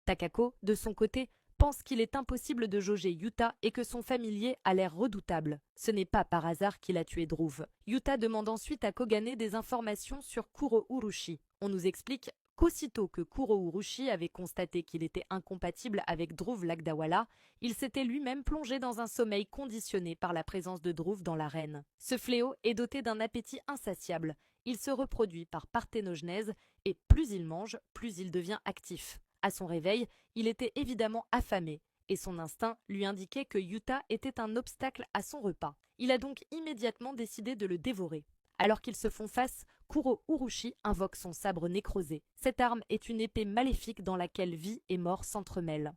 Takako, de son côté, pense qu'il est impossible de jauger Yuta et que son familier a l'air redoutable. Ce n'est pas par hasard qu'il a tué Dhruv. Yuta demande ensuite à Kogane des informations sur Kuro Urushi. On nous explique qu'aussitôt que Kuro Urushi avait constaté qu'il était incompatible avec Dhruv Lagdawala, il s'était lui-même plongé dans un sommeil conditionné par la présence de Dhruv dans l'arène. Ce fléau est doté d'un appétit insatiable. Il se reproduit par parthénogenèse et plus il mange, plus il devient actif. À son réveil, il était évidemment affamé et son instinct lui indiquait que Yuta était un obstacle à son repas. Il a donc immédiatement décidé de le dévorer. Alors qu'ils se font face, Kuro Urushi invoque son sabre nécrosé. Cette arme est une épée maléfique dans laquelle vie et mort s'entremêlent.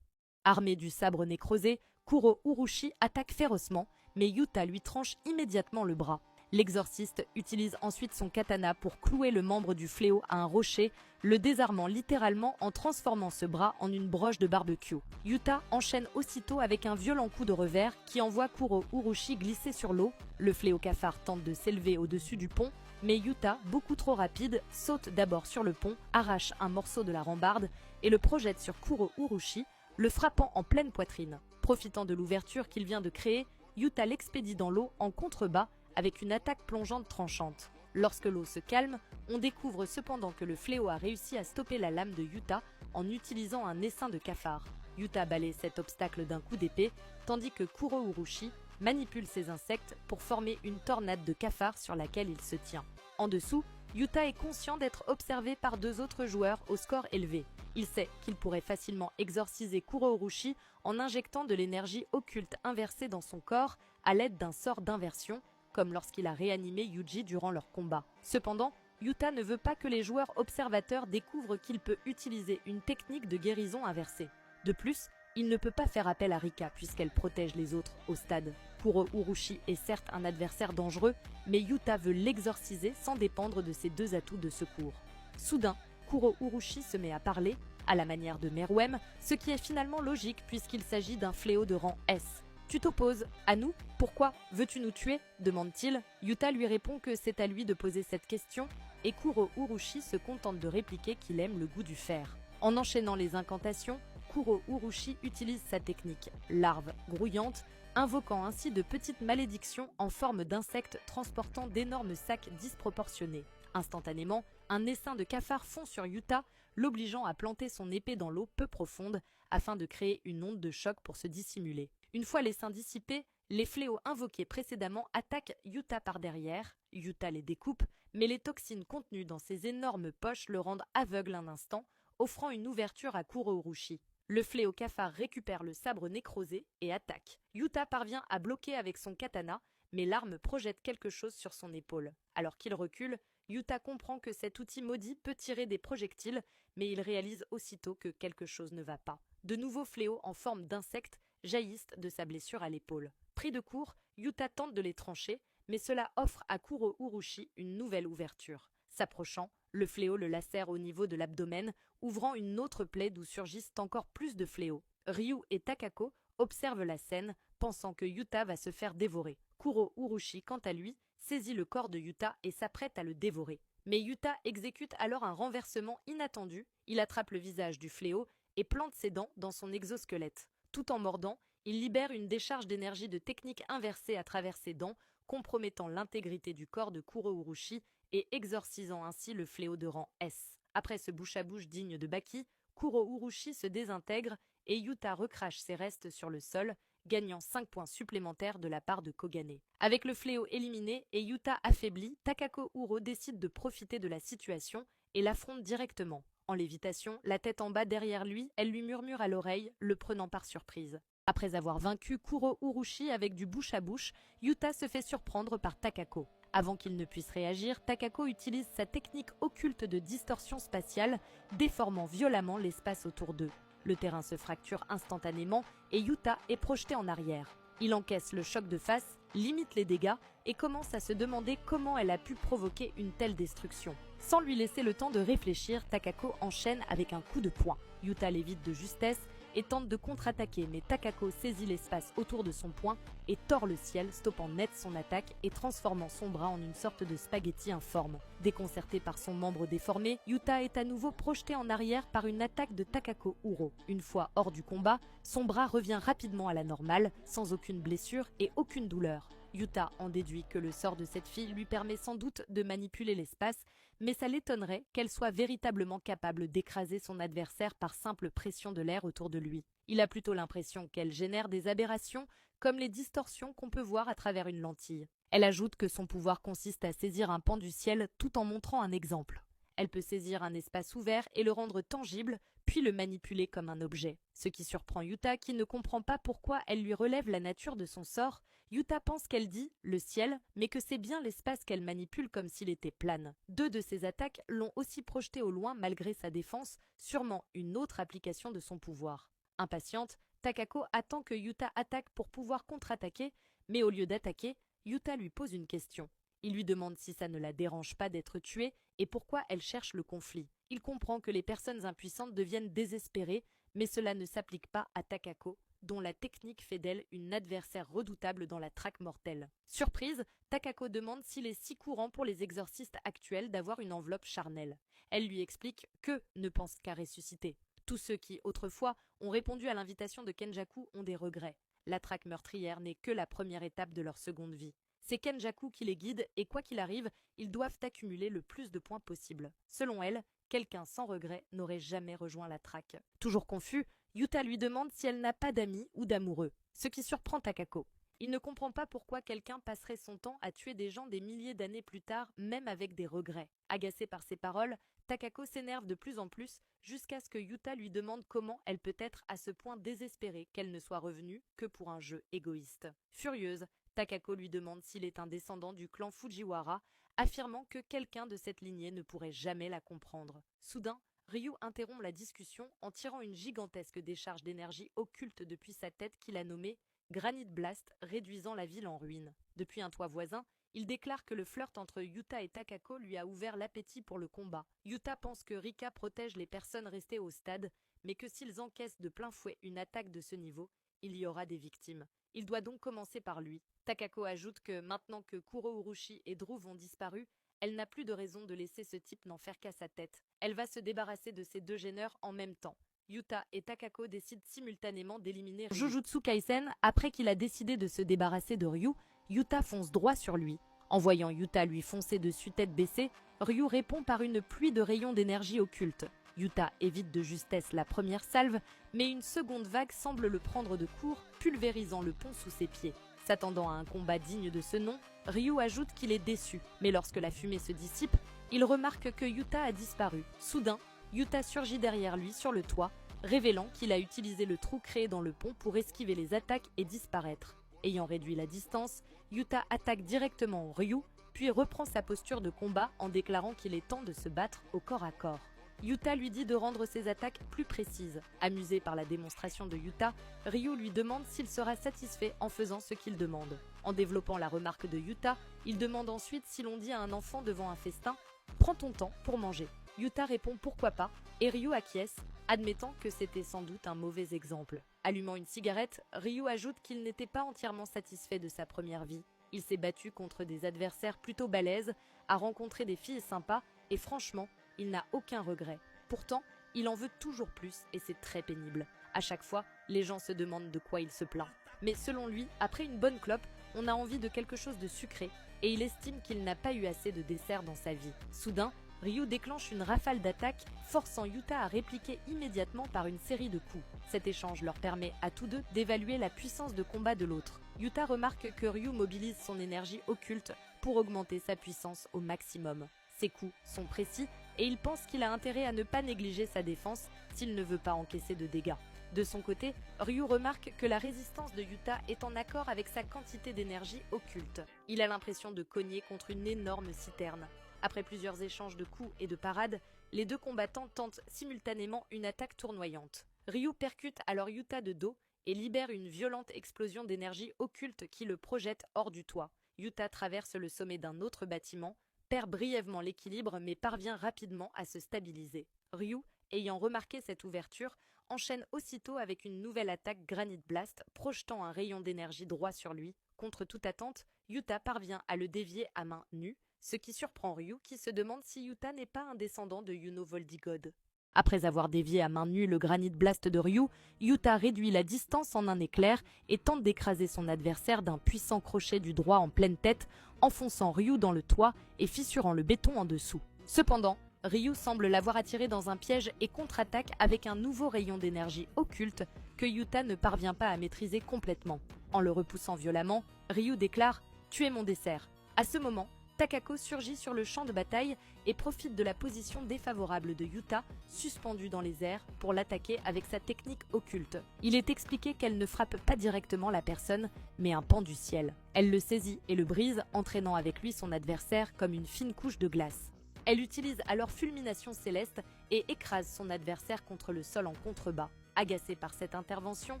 Armé du sabre nécrosé, Kuro Urushi attaque férocement, mais Yuta lui tranche immédiatement le bras. L'exorciste utilise ensuite son katana pour clouer le membre du fléau à un rocher, le désarmant littéralement en transformant ce bras en une broche de barbecue. Yuta enchaîne aussitôt avec un violent coup de revers qui envoie Kuro Urushi glisser sur l'eau. Le fléau cafard tente de s'élever au-dessus du pont, mais Yuta, beaucoup trop rapide, saute d'abord sur le pont, arrache un morceau de la rambarde et le projette sur Kuro Urushi, le frappant en pleine poitrine. Profitant de l'ouverture qu'il vient de créer, Yuta l'expédie dans l'eau en contrebas avec une attaque plongeante tranchante. Lorsque l'eau se calme, on découvre cependant que le fléau a réussi à stopper la lame de Yuta en utilisant un essaim de cafard. Yuta balaye cet obstacle d'un coup d'épée, tandis que Kuro Urushi manipule ces insectes pour former une tornade de cafards sur laquelle il se tient. En dessous, Yuta est conscient d'être observé par deux autres joueurs au score élevé. Il sait qu'il pourrait facilement exorciser Kuro Urushi en injectant de l'énergie occulte inversée dans son corps à l'aide d'un sort d'inversion, comme lorsqu'il a réanimé Yuji durant leur combat. Cependant, Yuta ne veut pas que les joueurs observateurs découvrent qu'il peut utiliser une technique de guérison inversée. De plus, il ne peut pas faire appel à Rika puisqu'elle protège les autres au stade. Kuro Urushi est certes un adversaire dangereux, mais Yuta veut l'exorciser sans dépendre de ses deux atouts de secours. Soudain, Kuro Urushi se met à parler, à la manière de Meruem, ce qui est finalement logique puisqu'il s'agit d'un fléau de rang S. « Tu t'opposes à nous? Pourquoi? Veux-tu nous tuer ?» demande-t-il. Yuta lui répond que c'est à lui de poser cette question et Kuro Urushi se contente de répliquer qu'il aime le goût du fer. En enchaînant les incantations, Kuro Urushi utilise sa technique, larve grouillante, invoquant ainsi de petites malédictions en forme d'insectes transportant d'énormes sacs disproportionnés. Instantanément, un essaim de cafards fond sur Yuta, l'obligeant à planter son épée dans l'eau peu profonde afin de créer une onde de choc pour se dissimuler. Une fois l'essaim dissipé, les fléaux invoqués précédemment attaquent Yuta par derrière. Yuta les découpe, mais les toxines contenues dans ces énormes poches le rendent aveugle un instant, offrant une ouverture à Kuro Urushi. Le fléau cafard récupère le sabre nécrosé et attaque. Yuta parvient à bloquer avec son katana, mais l'arme projette quelque chose sur son épaule. Alors qu'il recule, Yuta comprend que cet outil maudit peut tirer des projectiles, mais il réalise aussitôt que quelque chose ne va pas. De nouveaux fléaux en forme d'insectes jaillissent de sa blessure à l'épaule. Pris de court, Yuta tente de les trancher, mais cela offre à Kuro Urushi une nouvelle ouverture. S'approchant, le fléau le lacère au niveau de l'abdomen, ouvrant une autre plaie d'où surgissent encore plus de fléaux. Ryu et Takako observent la scène, pensant que Yuta va se faire dévorer. Kuro Urushi, quant à lui, saisit le corps de Yuta et s'apprête à le dévorer. Mais Yuta exécute alors un renversement inattendu, il attrape le visage du fléau et plante ses dents dans son exosquelette. Tout en mordant, il libère une décharge d'énergie de technique inversée à travers ses dents, compromettant l'intégrité du corps de Kuro Urushi et exorcisant ainsi le fléau de rang S. Après ce bouche-à-bouche digne de Baki, Kuro Urushi se désintègre et Yuta recrache ses restes sur le sol, gagnant 5 points supplémentaires de la part de Kogane. Avec le fléau éliminé et Yuta affaibli, Takako Uro décide de profiter de la situation et l'affronte directement. En lévitation, la tête en bas derrière lui, elle lui murmure à l'oreille, le prenant par surprise. Après avoir vaincu Kuro Urushi avec du bouche-à-bouche, Yuta se fait surprendre par Takako. Avant qu'il ne puisse réagir, Takako utilise sa technique occulte de distorsion spatiale, déformant violemment l'espace autour d'eux. Le terrain se fracture instantanément et Yuta est projeté en arrière. Il encaisse le choc de face, limite les dégâts et commence à se demander comment elle a pu provoquer une telle destruction. Sans lui laisser le temps de réfléchir, Takako enchaîne avec un coup de poing. Yuta l'évite de justesse et tente de contre-attaquer, mais Takako saisit l'espace autour de son poing et tord le ciel, stoppant net son attaque et transformant son bras en une sorte de spaghetti informe. Déconcerté par son membre déformé, Yuta est à nouveau projeté en arrière par une attaque de Takako Uro. Une fois hors du combat, son bras revient rapidement à la normale, sans aucune blessure et aucune douleur. Yuta en déduit que le sort de cette fille lui permet sans doute de manipuler l'espace, mais ça l'étonnerait qu'elle soit véritablement capable d'écraser son adversaire par simple pression de l'air autour de lui. Il a plutôt l'impression qu'elle génère des aberrations, comme les distorsions qu'on peut voir à travers une lentille. Elle ajoute que son pouvoir consiste à saisir un pan du ciel tout en montrant un exemple. Elle peut saisir un espace ouvert et le rendre tangible, puis le manipuler comme un objet. Ce qui surprend Yuta, qui ne comprend pas pourquoi elle lui relève la nature de son sort. Yuta pense qu'elle dit « le ciel », mais que c'est bien l'espace qu'elle manipule comme s'il était plane. Deux de ses attaques l'ont aussi projeté au loin malgré sa défense, sûrement une autre application de son pouvoir. Impatiente, Takako attend que Yuta attaque pour pouvoir contre-attaquer, mais au lieu d'attaquer, Yuta lui pose une question. Il lui demande si ça ne la dérange pas d'être tuée et pourquoi elle cherche le conflit. Il comprend que les personnes impuissantes deviennent désespérées, mais cela ne s'applique pas à Takako, dont la technique fait d'elle une adversaire redoutable dans la traque mortelle. Surprise, Takako demande s'il est si courant pour les exorcistes actuels d'avoir une enveloppe charnelle. Elle lui explique que ne pense qu'à ressusciter. Tous ceux qui, autrefois, ont répondu à l'invitation de Kenjaku ont des regrets. La traque meurtrière n'est que la première étape de leur seconde vie. C'est Kenjaku qui les guide et quoi qu'il arrive, ils doivent accumuler le plus de points possible. Selon elle, quelqu'un sans regret n'aurait jamais rejoint la traque. Toujours confus, Yuta lui demande si elle n'a pas d'amis ou d'amoureux, ce qui surprend Takako. Il ne comprend pas pourquoi quelqu'un passerait son temps à tuer des gens des milliers d'années plus tard, même avec des regrets. Agacé par ses paroles, Takako s'énerve de plus en plus jusqu'à ce que Yuta lui demande comment elle peut être à ce point désespérée qu'elle ne soit revenue que pour un jeu égoïste. Furieuse, Takako lui demande s'il est un descendant du clan Fujiwara, affirmant que quelqu'un de cette lignée ne pourrait jamais la comprendre. Soudain, Ryu interrompt la discussion en tirant une gigantesque décharge d'énergie occulte depuis sa tête qu'il a nommée Granite Blast, réduisant la ville en ruine. Depuis un toit voisin, il déclare que le flirt entre Yuta et Takako lui a ouvert l'appétit pour le combat. Yuta pense que Rika protège les personnes restées au stade, mais que s'ils encaissent de plein fouet une attaque de ce niveau, il y aura des victimes. Il doit donc commencer par lui. Takako ajoute que maintenant que Kuro Urushi et Dhruv ont disparu, elle n'a plus de raison de laisser ce type n'en faire qu'à sa tête. Elle va se débarrasser de ces deux gêneurs en même temps. Yuta et Takako décident simultanément d'éliminer Ryu. Jujutsu Kaisen, après qu'il a décidé de se débarrasser de Ryu, Yuta fonce droit sur lui. En voyant Yuta lui foncer dessus tête baissée, Ryu répond par une pluie de rayons d'énergie occulte. Yuta évite de justesse la première salve, mais une seconde vague semble le prendre de court, pulvérisant le pont sous ses pieds. S'attendant à un combat digne de ce nom, Ryu ajoute qu'il est déçu, mais lorsque la fumée se dissipe, il remarque que Yuta a disparu. Soudain, Yuta surgit derrière lui sur le toit, révélant qu'il a utilisé le trou créé dans le pont pour esquiver les attaques et disparaître. Ayant réduit la distance, Yuta attaque directement Ryu, puis reprend sa posture de combat en déclarant qu'il est temps de se battre au corps à corps. Yuta lui dit de rendre ses attaques plus précises. Amusé par la démonstration de Yuta, Ryu lui demande s'il sera satisfait en faisant ce qu'il demande. En développant la remarque de Yuta, il demande ensuite si l'on dit à un enfant devant un festin « Prends ton temps pour manger ». Yuta répond pourquoi pas, et Ryu acquiesce, admettant que c'était sans doute un mauvais exemple. Allumant une cigarette, Ryu ajoute qu'il n'était pas entièrement satisfait de sa première vie. Il s'est battu contre des adversaires plutôt balèzes, a rencontré des filles sympas, et franchement, il n'a aucun regret. Pourtant, il en veut toujours plus et c'est très pénible. À chaque fois, les gens se demandent de quoi il se plaint. Mais selon lui, après une bonne clope, on a envie de quelque chose de sucré et il estime qu'il n'a pas eu assez de dessert dans sa vie. Soudain, Ryu déclenche une rafale d'attaques, forçant Yuta à répliquer immédiatement par une série de coups. Cet échange leur permet à tous deux d'évaluer la puissance de combat de l'autre. Yuta remarque que Ryu mobilise son énergie occulte pour augmenter sa puissance au maximum. Ses coups sont précis et il pense qu'il a intérêt à ne pas négliger sa défense s'il ne veut pas encaisser de dégâts. De son côté, Ryu remarque que la résistance de Yuta est en accord avec sa quantité d'énergie occulte. Il a l'impression de cogner contre une énorme citerne. Après plusieurs échanges de coups et de parades, les deux combattants tentent simultanément une attaque tournoyante. Ryu percute alors Yuta de dos et libère une violente explosion d'énergie occulte qui le projette hors du toit. Yuta traverse le sommet d'un autre bâtiment, perd brièvement l'équilibre mais parvient rapidement à se stabiliser. Ryu, ayant remarqué cette ouverture, enchaîne aussitôt avec une nouvelle attaque Granite Blast, projetant un rayon d'énergie droit sur lui. Contre toute attente, Yuta parvient à le dévier à main nue, ce qui surprend Ryu qui se demande si Yuta n'est pas un descendant de Yuno Voldigod. Après avoir dévié à main nue le Granite Blast de Ryu, Yuta réduit la distance en un éclair et tente d'écraser son adversaire d'un puissant crochet du droit en pleine tête, enfonçant Ryu dans le toit et fissurant le béton en dessous. Cependant, Ryu semble l'avoir attiré dans un piège et contre-attaque avec un nouveau rayon d'énergie occulte que Yuta ne parvient pas à maîtriser complètement. En le repoussant violemment, Ryu déclare « Tu es mon dessert ». À ce moment, Takako surgit sur le champ de bataille et profite de la position défavorable de Yuta, suspendue dans les airs, pour l'attaquer avec sa technique occulte. Il est expliqué qu'elle ne frappe pas directement la personne, mais un pan du ciel. Elle le saisit et le brise, entraînant avec lui son adversaire comme une fine couche de glace. Elle utilise alors Fulmination Céleste et écrase son adversaire contre le sol en contrebas. Agacé par cette intervention,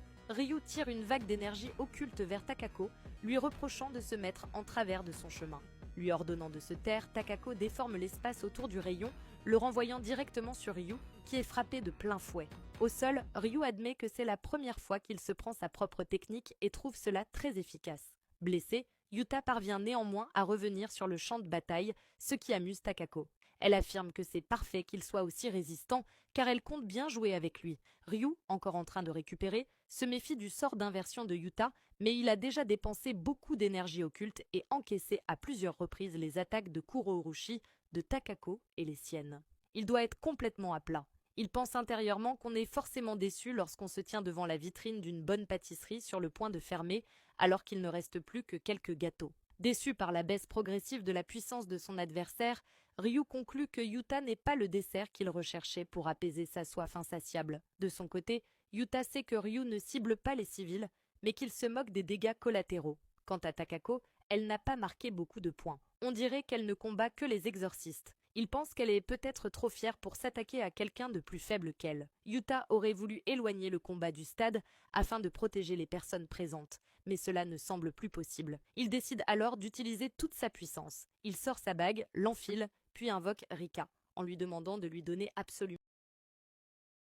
Ryu tire une vague d'énergie occulte vers Takako, lui reprochant de se mettre en travers de son chemin. Lui ordonnant de se taire, Takako déforme l'espace autour du rayon, le renvoyant directement sur Ryu, qui est frappé de plein fouet. Au sol, Ryu admet que c'est la première fois qu'il se prend sa propre technique et trouve cela très efficace. Blessé, Yuta parvient néanmoins à revenir sur le champ de bataille, ce qui amuse Takako. Elle affirme que c'est parfait qu'il soit aussi résistant, car elle compte bien jouer avec lui. Ryu, encore en train de récupérer, se méfie du sort d'inversion de Yuta, mais il a déjà dépensé beaucoup d'énergie occulte et encaissé à plusieurs reprises les attaques de Kuro Urushi, de Takako et les siennes. Il doit être complètement à plat. Il pense intérieurement qu'on est forcément déçu lorsqu'on se tient devant la vitrine d'une bonne pâtisserie sur le point de fermer, alors qu'il ne reste plus que quelques gâteaux. Déçu par la baisse progressive de la puissance de son adversaire, Ryu conclut que Yuta n'est pas le dessert qu'il recherchait pour apaiser sa soif insatiable. De son côté, Yuta sait que Ryu ne cible pas les civils, mais qu'il se moque des dégâts collatéraux. Quant à Takako, elle n'a pas marqué beaucoup de points. On dirait qu'elle ne combat que les exorcistes. Il pense qu'elle est peut-être trop fière pour s'attaquer à quelqu'un de plus faible qu'elle. Yuta aurait voulu éloigner le combat du stade afin de protéger les personnes présentes, mais cela ne semble plus possible. Il décide alors d'utiliser toute sa puissance. Il sort sa bague, l'enfile, puis invoque Rika, en lui demandant de lui donner absolument.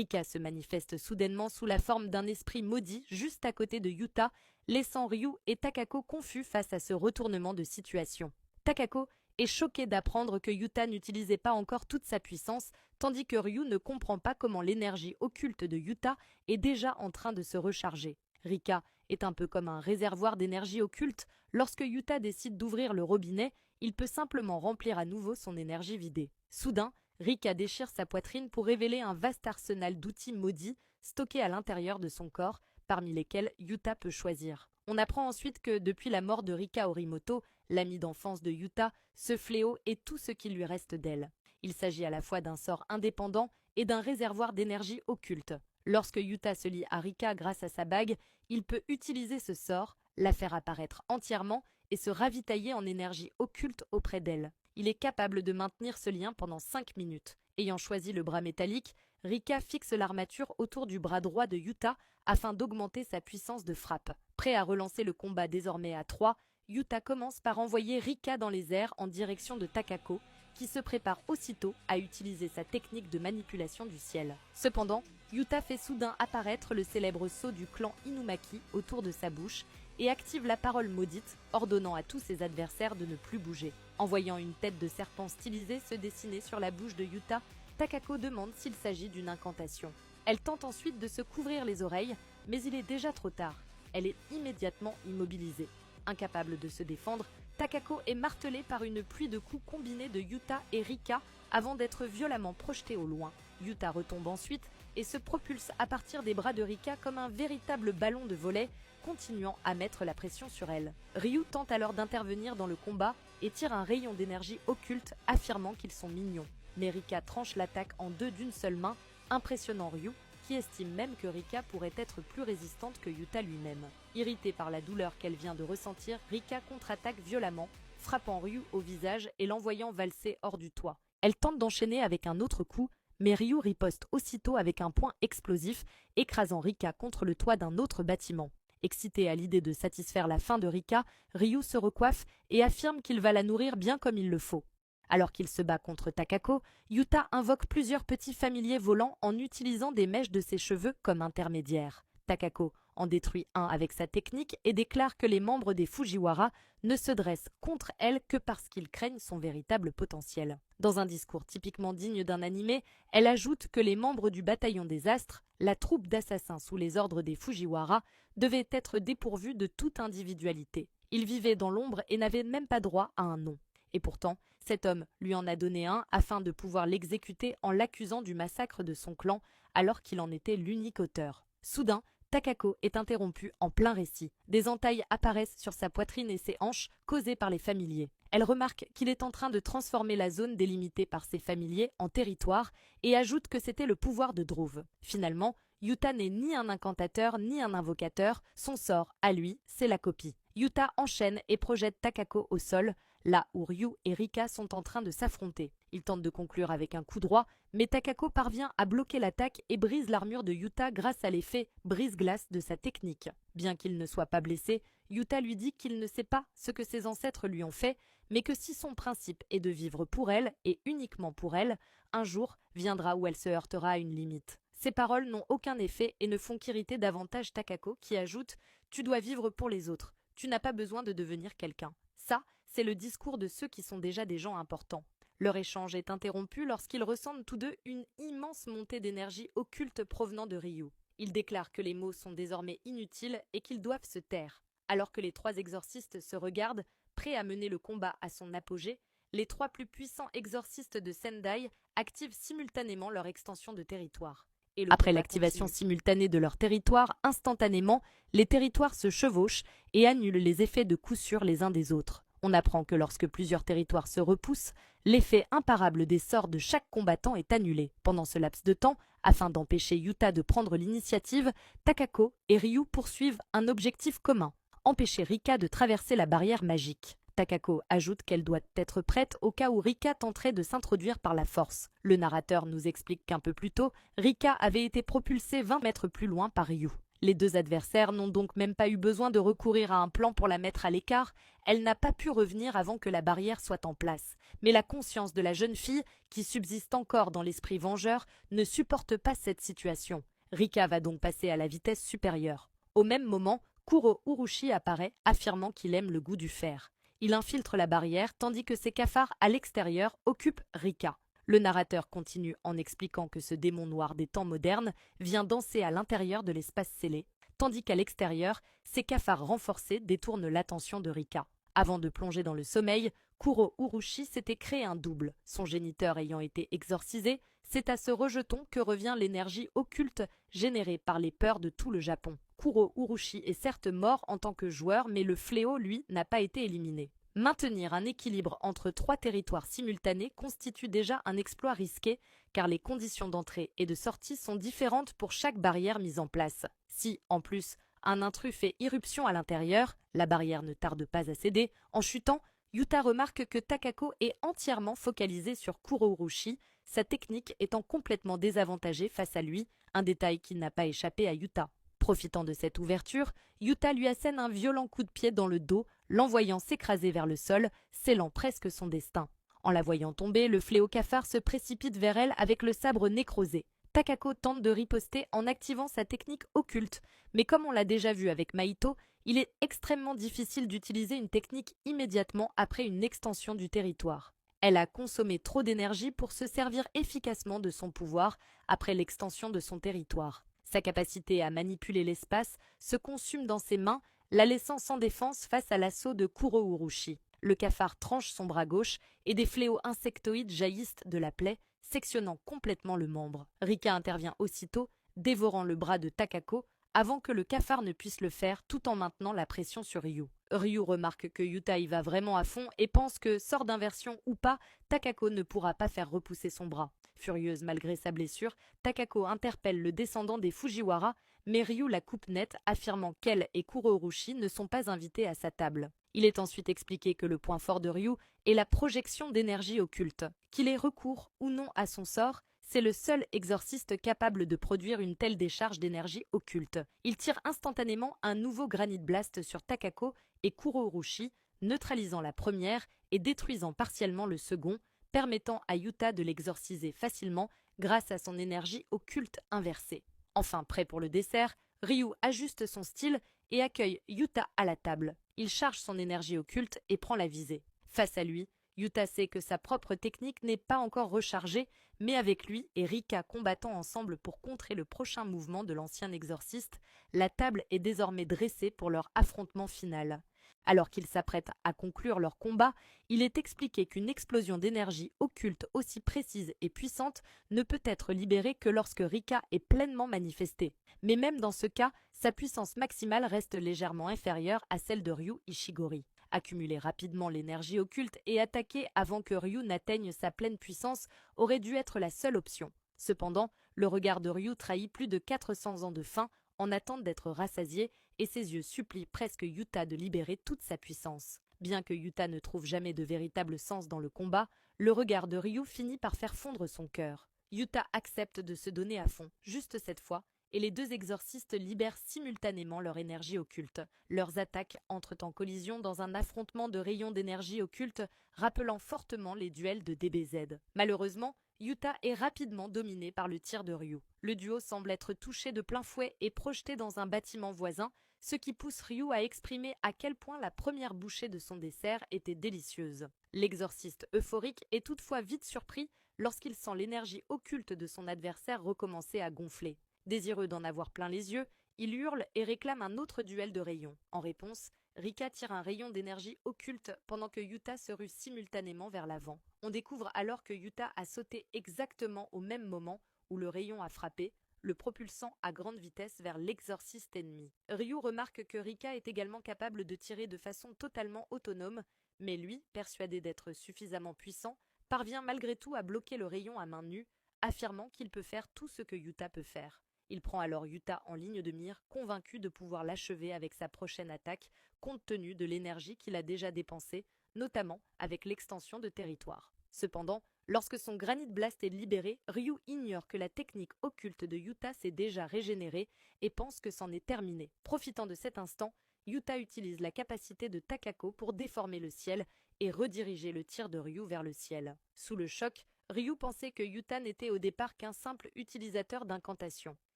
Rika se manifeste soudainement sous la forme d'un esprit maudit juste à côté de Yuta, laissant Ryu et Takako confus face à ce retournement de situation. Takako est choqué d'apprendre que Yuta n'utilisait pas encore toute sa puissance, tandis que Ryu ne comprend pas comment l'énergie occulte de Yuta est déjà en train de se recharger. Rika est un peu comme un réservoir d'énergie occulte. Lorsque Yuta décide d'ouvrir le robinet, il peut simplement remplir à nouveau son énergie vidée. Soudain, Rika déchire sa poitrine pour révéler un vaste arsenal d'outils maudits stockés à l'intérieur de son corps, parmi lesquels Yuta peut choisir. On apprend ensuite que depuis la mort de Rika Orimoto, l'amie d'enfance de Yuta, ce fléau est tout ce qui lui reste d'elle. Il s'agit à la fois d'un sort indépendant et d'un réservoir d'énergie occulte. Lorsque Yuta se lie à Rika grâce à sa bague, il peut utiliser ce sort, la faire apparaître entièrement et se ravitailler en énergie occulte auprès d'elle. Il est capable de maintenir ce lien pendant 5 minutes. Ayant choisi le bras métallique, Rika fixe l'armature autour du bras droit de Yuta afin d'augmenter sa puissance de frappe. Prêt à relancer le combat désormais à 3, Yuta commence par envoyer Rika dans les airs en direction de Takako, qui se prépare aussitôt à utiliser sa technique de manipulation du ciel. Cependant, Yuta fait soudain apparaître le célèbre sceau du clan Inumaki autour de sa bouche et active la parole maudite, ordonnant à tous ses adversaires de ne plus bouger. En voyant une tête de serpent stylisée se dessiner sur la bouche de Yuta, Takako demande s'il s'agit d'une incantation. Elle tente ensuite de se couvrir les oreilles, mais il est déjà trop tard. Elle est immédiatement immobilisée. Incapable de se défendre, Takako est martelée par une pluie de coups combinés de Yuta et Rika avant d'être violemment projetée au loin. Yuta retombe ensuite et se propulse à partir des bras de Rika comme un véritable ballon de volley, continuant à mettre la pression sur elle. Ryu tente alors d'intervenir dans le combat et tire un rayon d'énergie occulte, affirmant qu'ils sont mignons. Mais Rika tranche l'attaque en deux d'une seule main, impressionnant Ryu, qui estime même que Rika pourrait être plus résistante que Yuta lui-même. Irritée par la douleur qu'elle vient de ressentir, Rika contre-attaque violemment, frappant Ryu au visage et l'envoyant valser hors du toit. Elle tente d'enchaîner avec un autre coup, mais Ryu riposte aussitôt avec un poing explosif, écrasant Rika contre le toit d'un autre bâtiment. Excité à l'idée de satisfaire la faim de Rika, Ryu se recoiffe et affirme qu'il va la nourrir bien comme il le faut. Alors qu'il se bat contre Takako, Yuta invoque plusieurs petits familiers volants en utilisant des mèches de ses cheveux comme intermédiaires. Takako en détruit un avec sa technique et déclare que les membres des Fujiwara ne se dressent contre elle que parce qu'ils craignent son véritable potentiel. Dans un discours typiquement digne d'un animé, elle ajoute que les membres du bataillon des astres, la troupe d'assassins sous les ordres des Fujiwara, devaient être dépourvus de toute individualité. Ils vivaient dans l'ombre et n'avaient même pas droit à un nom. Et pourtant, cet homme lui en a donné un afin de pouvoir l'exécuter en l'accusant du massacre de son clan alors qu'il en était l'unique auteur. Soudain, Takako est interrompu en plein récit. Des entailles apparaissent sur sa poitrine et ses hanches, causées par les familiers. Elle remarque qu'il est en train de transformer la zone délimitée par ses familiers en territoire et ajoute que c'était le pouvoir de Druve. Finalement, Yuta n'est ni un incantateur ni un invocateur, son sort, à lui, c'est la copie. Yuta enchaîne et projette Takako au sol, là où Ryu et Rika sont en train de s'affronter. Il tente de conclure avec un coup droit, mais Takako parvient à bloquer l'attaque et brise l'armure de Yuta grâce à l'effet brise-glace de sa technique. Bien qu'il ne soit pas blessé, Yuta lui dit qu'il ne sait pas ce que ses ancêtres lui ont fait, mais que si son principe est de vivre pour elle, et uniquement pour elle, un jour viendra où elle se heurtera à une limite. Ces paroles n'ont aucun effet et ne font qu'irriter davantage Takako qui ajoute « Tu dois vivre pour les autres, tu n'as pas besoin de devenir quelqu'un ». Ça, c'est le discours de ceux qui sont déjà des gens importants. Leur échange est interrompu lorsqu'ils ressentent tous deux une immense montée d'énergie occulte provenant de Ryu. Ils déclarent que les mots sont désormais inutiles et qu'ils doivent se taire. Alors que les trois exorcistes se regardent, prêts à mener le combat à son apogée, les trois plus puissants exorcistes de Sendai activent simultanément leur extension de territoire. Après l'activation simultanée de leur territoire, instantanément, les territoires se chevauchent et annulent les effets de coup sûr les uns des autres. On apprend que lorsque plusieurs territoires se repoussent, l'effet imparable des sorts de chaque combattant est annulé. Pendant ce laps de temps, afin d'empêcher Yuta de prendre l'initiative, Takako et Ryu poursuivent un objectif commun, empêcher Rika de traverser la barrière magique. Takako ajoute qu'elle doit être prête au cas où Rika tenterait de s'introduire par la force. Le narrateur nous explique qu'un peu plus tôt, Rika avait été propulsée 20 mètres plus loin par Ryu. Les deux adversaires n'ont donc même pas eu besoin de recourir à un plan pour la mettre à l'écart, elle n'a pas pu revenir avant que la barrière soit en place. Mais la conscience de la jeune fille, qui subsiste encore dans l'esprit vengeur, ne supporte pas cette situation. Rika va donc passer à la vitesse supérieure. Au même moment, Kuro Urushi apparaît, affirmant qu'il aime le goût du fer. Il infiltre la barrière tandis que ses cafards à l'extérieur occupent Rika. Le narrateur continue en expliquant que ce démon noir des temps modernes vient danser à l'intérieur de l'espace scellé, tandis qu'à l'extérieur, ses cafards renforcés détournent l'attention de Rika. Avant de plonger dans le sommeil, Kuro Urushi s'était créé un double. Son géniteur ayant été exorcisé, c'est à ce rejeton que revient l'énergie occulte générée par les peurs de tout le Japon. Kuro Urushi est certes mort en tant que joueur, mais le fléau, lui, n'a pas été éliminé. Maintenir un équilibre entre trois territoires simultanés constitue déjà un exploit risqué, car les conditions d'entrée et de sortie sont différentes pour chaque barrière mise en place. Si, en plus, un intrus fait irruption à l'intérieur, la barrière ne tarde pas à céder. En chutant, Yuta remarque que Takako est entièrement focalisé sur Kuro Urushi, sa technique étant complètement désavantagée face à lui, un détail qui n'a pas échappé à Yuta. Profitant de cette ouverture, Yuta lui assène un violent coup de pied dans le dos, l'envoyant s'écraser vers le sol, scellant presque son destin. En la voyant tomber, le fléau cafard se précipite vers elle avec le sabre nécrosé. Takako tente de riposter en activant sa technique occulte, mais comme on l'a déjà vu avec Mahito, il est extrêmement difficile d'utiliser une technique immédiatement après une extension du territoire. Elle a consommé trop d'énergie pour se servir efficacement de son pouvoir après l'extension de son territoire. Sa capacité à manipuler l'espace se consume dans ses mains, la laissant sans défense face à l'assaut de Kuro Urushi. Le cafard tranche son bras gauche et des fléaux insectoïdes jaillissent de la plaie, sectionnant complètement le membre. Rika intervient aussitôt, dévorant le bras de Takako, avant que le cafard ne puisse le faire tout en maintenant la pression sur Ryu. Ryu remarque que Yuta y va vraiment à fond et pense que, sort d'inversion ou pas, Takako ne pourra pas faire repousser son bras. Furieuse malgré sa blessure, Takako interpelle le descendant des Fujiwara, mais Ryu la coupe net, affirmant qu'elle et Kuro Urushi ne sont pas invités à sa table. Il est ensuite expliqué que le point fort de Ryu est la projection d'énergie occulte. Qu'il ait recours ou non à son sort, c'est le seul exorciste capable de produire une telle décharge d'énergie occulte. Il tire instantanément un nouveau Granite Blast sur Takako et Kuro Urushi, neutralisant la première et détruisant partiellement le second, permettant à Yuta de l'exorciser facilement grâce à son énergie occulte inversée. Enfin, prêt pour le dessert, Ryu ajuste son style et accueille Yuta à la table. Il charge son énergie occulte et prend la visée. Face à lui, Yuta sait que sa propre technique n'est pas encore rechargée, mais avec lui et Rika combattant ensemble pour contrer le prochain mouvement de l'ancien exorciste, la table est désormais dressée pour leur affrontement final. Alors qu'ils s'apprêtent à conclure leur combat, il est expliqué qu'une explosion d'énergie occulte aussi précise et puissante ne peut être libérée que lorsque Rika est pleinement manifestée. Mais même dans ce cas, sa puissance maximale reste légèrement inférieure à celle de Ryu Ishigori. Accumuler rapidement l'énergie occulte et attaquer avant que Ryu n'atteigne sa pleine puissance aurait dû être la seule option. Cependant, le regard de Ryu trahit plus de 400 ans de faim en attente d'être rassasié et ses yeux supplient presque Yuta de libérer toute sa puissance. Bien que Yuta ne trouve jamais de véritable sens dans le combat, le regard de Ryu finit par faire fondre son cœur. Yuta accepte de se donner à fond, juste cette fois, et les deux exorcistes libèrent simultanément leur énergie occulte. Leurs attaques entrent en collision dans un affrontement de rayons d'énergie occulte rappelant fortement les duels de DBZ. Malheureusement, Yuta est rapidement dominé par le tir de Ryu. Le duo semble être touché de plein fouet et projeté dans un bâtiment voisin, ce qui pousse Ryu à exprimer à quel point la première bouchée de son dessert était délicieuse. L'exorciste euphorique est toutefois vite surpris lorsqu'il sent l'énergie occulte de son adversaire recommencer à gonfler. Désireux d'en avoir plein les yeux, il hurle et réclame un autre duel de rayons. En réponse, Rika tire un rayon d'énergie occulte pendant que Yuta se rue simultanément vers l'avant. On découvre alors que Yuta a sauté exactement au même moment où le rayon a frappé, le propulsant à grande vitesse vers l'exorciste ennemi. Ryu remarque que Rika est également capable de tirer de façon totalement autonome, mais lui, persuadé d'être suffisamment puissant, parvient malgré tout à bloquer le rayon à main nue, affirmant qu'il peut faire tout ce que Yuta peut faire. Il prend alors Yuta en ligne de mire, convaincu de pouvoir l'achever avec sa prochaine attaque, compte tenu de l'énergie qu'il a déjà dépensée, notamment avec l'extension de territoire. Cependant, lorsque son Granite Blast est libéré, Ryu ignore que la technique occulte de Yuta s'est déjà régénérée et pense que c'en est terminé. Profitant de cet instant, Yuta utilise la capacité de Takako pour déformer le ciel et rediriger le tir de Ryu vers le ciel. Sous le choc, Ryu pensait que Yuta n'était au départ qu'un simple utilisateur d'incantations.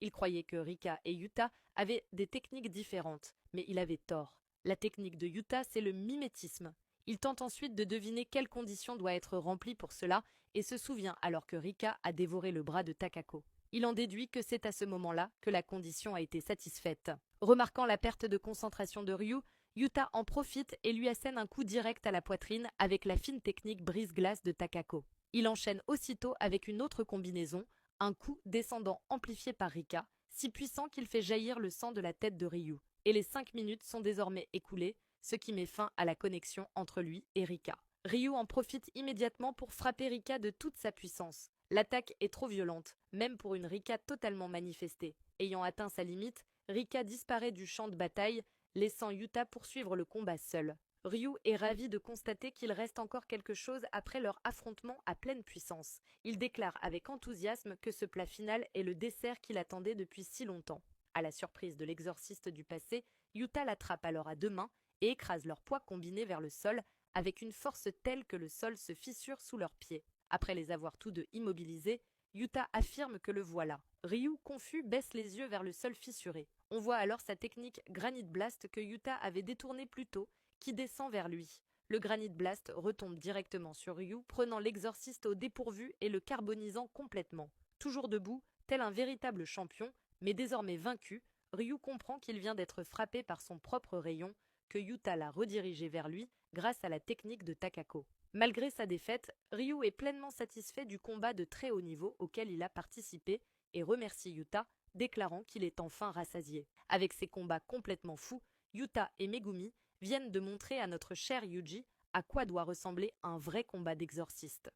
Il croyait que Rika et Yuta avaient des techniques différentes, mais il avait tort. La technique de Yuta, c'est le mimétisme. Il tente ensuite de deviner quelle condition doit être remplie pour cela et se souvient alors que Rika a dévoré le bras de Takako. Il en déduit que c'est à ce moment-là que la condition a été satisfaite. Remarquant la perte de concentration de Ryu, Yuta en profite et lui assène un coup direct à la poitrine avec la fine technique brise-glace de Takako. Il enchaîne aussitôt avec une autre combinaison, un coup descendant amplifié par Rika, si puissant qu'il fait jaillir le sang de la tête de Ryu. Et les 5 minutes sont désormais écoulées, ce qui met fin à la connexion entre lui et Rika. Ryu en profite immédiatement pour frapper Rika de toute sa puissance. L'attaque est trop violente, même pour une Rika totalement manifestée. Ayant atteint sa limite, Rika disparaît du champ de bataille, laissant Yuta poursuivre le combat seul. Ryu est ravi de constater qu'il reste encore quelque chose après leur affrontement à pleine puissance. Il déclare avec enthousiasme que ce plat final est le dessert qu'il attendait depuis si longtemps. À la surprise de l'exorciste du passé, Yuta l'attrape alors à deux mains et écrase leur poids combiné vers le sol avec une force telle que le sol se fissure sous leurs pieds. Après les avoir tous deux immobilisés, Yuta affirme que le voilà. Ryu, confus, baisse les yeux vers le sol fissuré. On voit alors sa technique Granite Blast que Yuta avait détournée plus tôt, qui descend vers lui. Le Granite Blast retombe directement sur Ryu, prenant l'exorciste au dépourvu et le carbonisant complètement. Toujours debout, tel un véritable champion, mais désormais vaincu, Ryu comprend qu'il vient d'être frappé par son propre rayon, que Yuta l'a redirigé vers lui grâce à la technique de Takako. Malgré sa défaite, Ryu est pleinement satisfait du combat de très haut niveau auquel il a participé et remercie Yuta, déclarant qu'il est enfin rassasié. Avec ces combats complètement fous, Yuta et Megumi viennent de montrer à notre cher Yuji à quoi doit ressembler un vrai combat d'exorciste.